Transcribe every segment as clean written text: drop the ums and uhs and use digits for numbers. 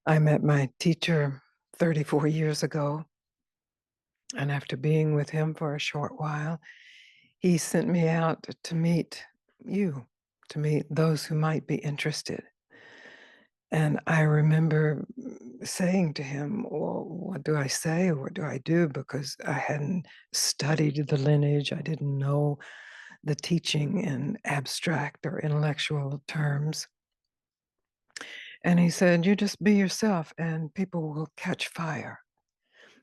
I met my teacher 34 years ago, and after being with him for a short while, he sent me out to meet you, to meet those who might be interested. And I remember saying to him, "Well, what do I say? What do I do?" Because I hadn't studied the lineage. I didn't know the teaching in abstract or intellectual terms. And he said, "You just be yourself, and people will catch fire.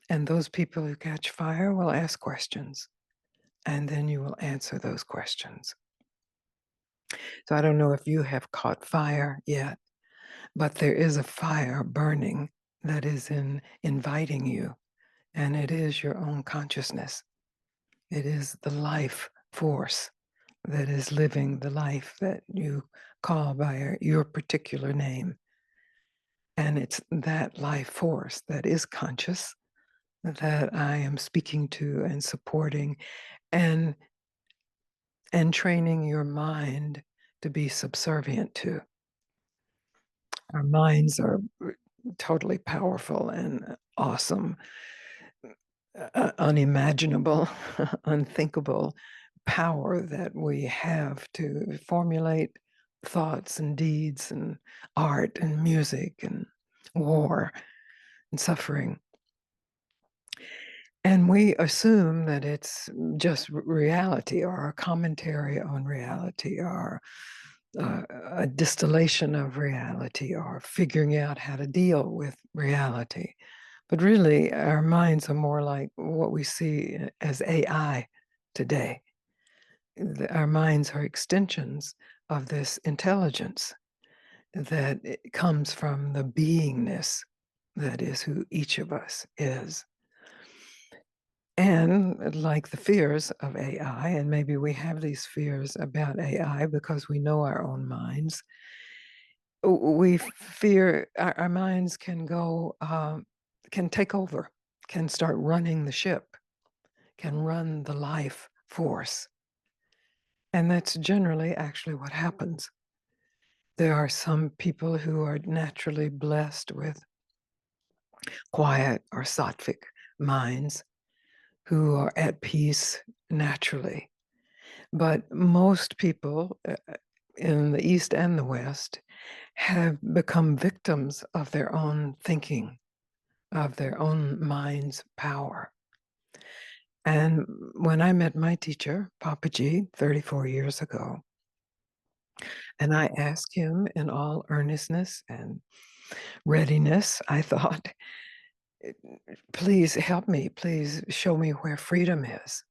And those people who catch fire will ask questions, and then you will answer those questions." So I don't know if you have caught fire yet, but there is a fire burning that is inviting you, and it is your own consciousness. It is the life force that is living the life that you call by your particular name. And it's that life force that is conscious that I am speaking to and supporting and training your mind to be subservient to. Our minds are totally powerful and awesome, unimaginable, unthinkable power that we have to formulate thoughts and deeds and art and music and war and suffering. And we assume that it's just reality or a commentary on reality or a distillation of reality or figuring out how to deal with reality. But really, our minds are more like what we see as AI today. Our minds are extensions of this intelligence that comes from the beingness that is who each of us is. And like the fears of AI, and maybe we have these fears about AI because we know our own minds, we fear our minds can go, can take over, can start running the ship, can run the life force. And that's generally actually what happens. There are some people who are naturally blessed with quiet or sattvic minds who are at peace naturally. But most people in the East and the West have become victims of their own thinking, of their own mind's power. And when I met my teacher, Papaji, 34 years ago, and I asked him in all earnestness and readiness, I thought, please help me, please show me where freedom is.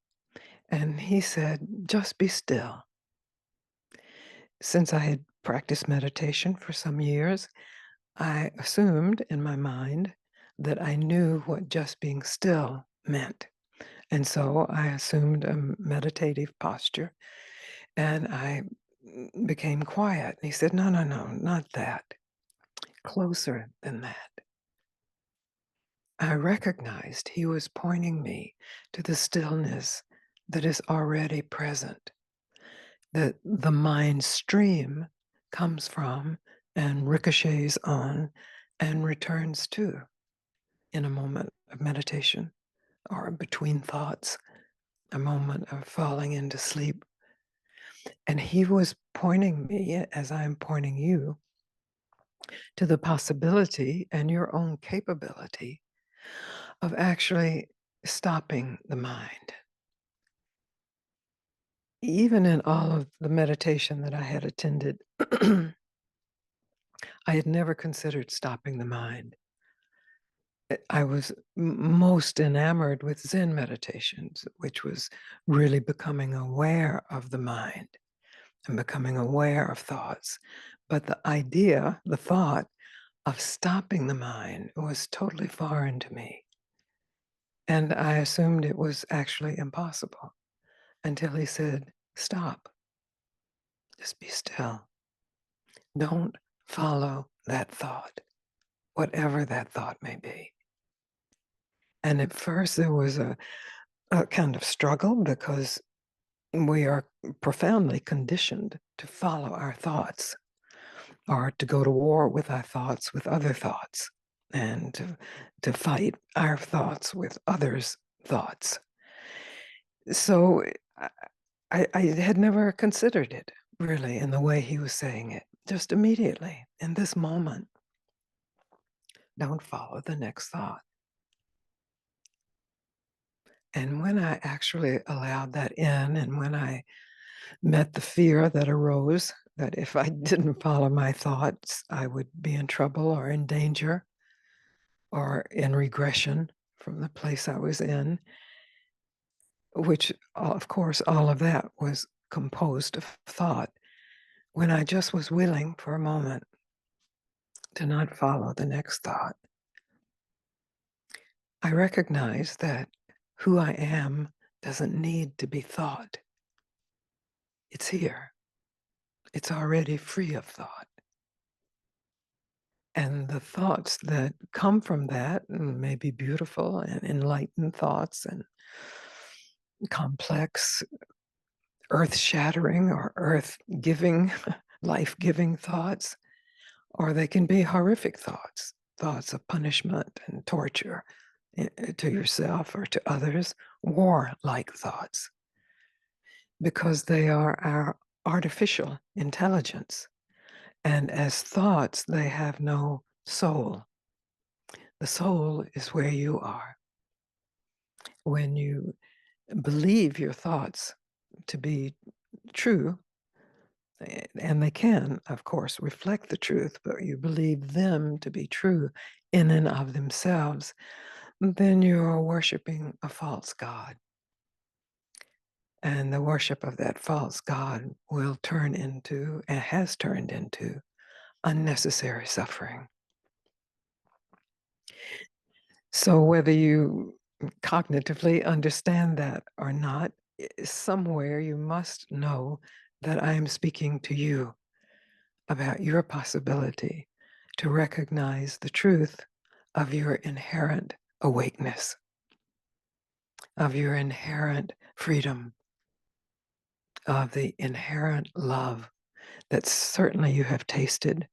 And he said, just be still. Since I had practiced meditation for some years, I assumed in my mind that I knew what just being still meant. And so I assumed a meditative posture and I became quiet. And he said, no, no, no, not that. Closer than that. I recognized he was pointing me to the stillness that is already present, that the mind stream comes from and ricochets on and returns to in a moment of meditation or between thoughts, a moment of falling into sleep. And he was pointing me, as I'm pointing you, to the possibility and your own capability of actually stopping the mind. Even in all of the meditation that I had attended, I had never considered stopping the mind. I was most enamored with Zen meditations, which was really becoming aware of the mind and becoming aware of thoughts. But the idea, the thought of stopping the mind was totally foreign to me. And I assumed it was actually impossible until he said, stop, just be still. Don't follow that thought, whatever that thought may be. And at first, there was a kind of struggle because we are profoundly conditioned to follow our thoughts or to go to war with our thoughts, with other thoughts. and to fight our thoughts with others' thoughts. So I, I had never considered it really in the way he was saying it. Just immediately in this moment, don't follow the next thought. And when I actually allowed that in, and when I met the fear that arose that if I didn't follow my thoughts, I would be in trouble or in danger or in regression from the place I was in, which, of course, all of that was composed of thought. When I just was willing for a moment to not follow the next thought, I recognized that who I am doesn't need to be thought. It's here. It's already free of thought. And the thoughts that come from that may be beautiful and enlightened thoughts and complex, earth shattering or earth giving, life giving thoughts, or they can be horrific thoughts, thoughts of punishment and torture to yourself or to others, war like thoughts, because they are our artificial intelligence. And as thoughts, they have no soul. The soul is where you are. When you believe your thoughts to be true, and they can, of course, reflect the truth, but you believe them to be true in and of themselves, then you are worshiping a false God. And the worship of that false God will turn into, and has turned into, unnecessary suffering. So, whether you cognitively understand that or not, somewhere you must know that I am speaking to you about your possibility to recognize the truth of your inherent awakeness, of your inherent freedom, of the inherent love that certainly you have tasted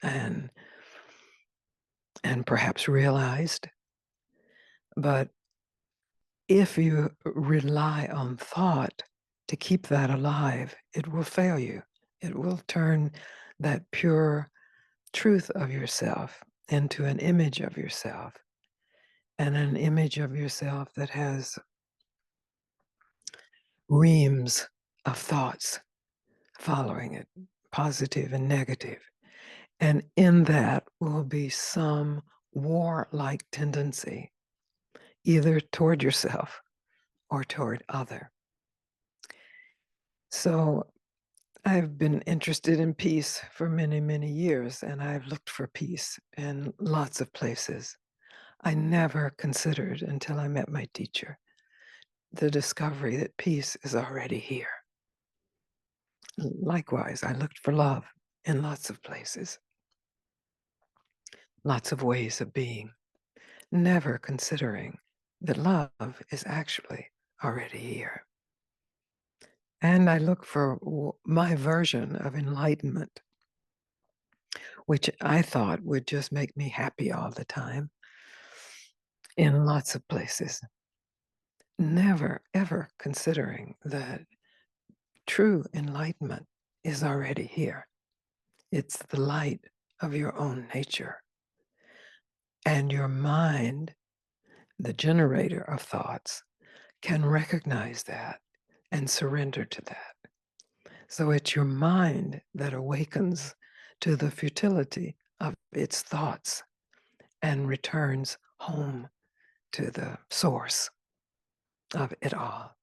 and and perhaps realized. But if you rely on thought to keep that alive, it will fail you. It will turn that pure truth of yourself into an image of yourself, and an image of yourself that has reams of thoughts following it, positive and negative. And in that will be some war-like tendency, either toward yourself or toward other. So I've been interested in peace for many, many years, and I've looked for peace in lots of places. I never considered until I met my teacher the discovery that peace is already here. Likewise, I looked for love in lots of places, lots of ways of being, never considering that love is actually already here. And I look for my version of enlightenment, which I thought would just make me happy all the time in lots of places, never ever considering that true enlightenment is already here. It's the light of your own nature. And your mind, the generator of thoughts, can recognize that and surrender to that. So it's your mind that awakens to the futility of its thoughts and returns home to the source of it all.